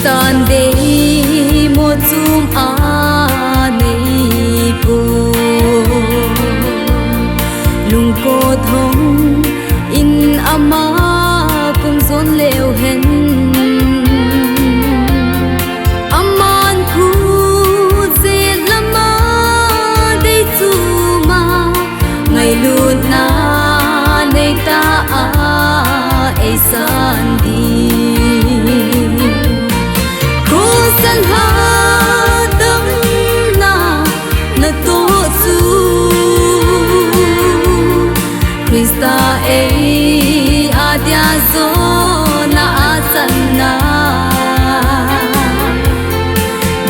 Christian day mo zum a nei po lung ko thong in ama kum zon leo hen aman khu ze lama dei chu ma ngai lu na nei ta a san đi san ha tâm na na to su Krista ei adia zo na asanna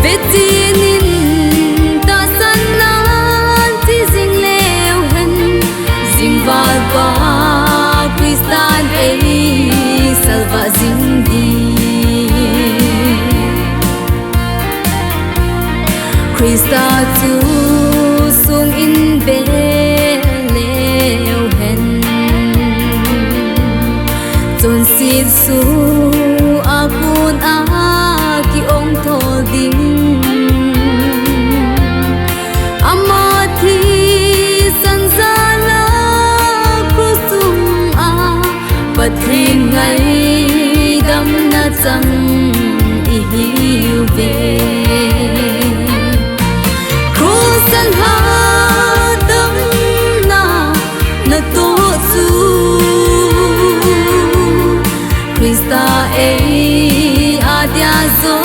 vetinin ta sanna ti sing leo hen sing va va Krista ei salva sing di Krista tu sung in be leo hen chon si su apun a ki ong tho ding ama thi san za la ku sum a pathin ngai dam na chang i hiu ve san ha tâm na na to su Krista ei adia zo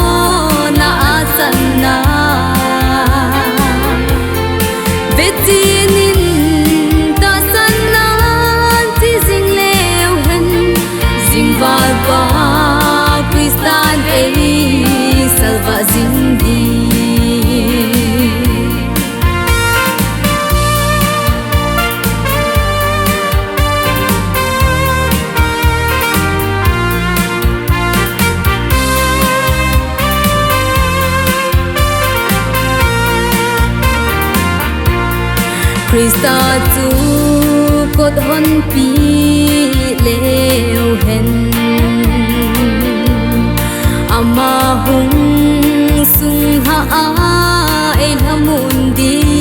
na asanna vetinin ta sanna ti sing leo hen sing va va Krista ei salva sing di Krista tu cốt hôn pi leo hen ama hung sung ha a en hamun di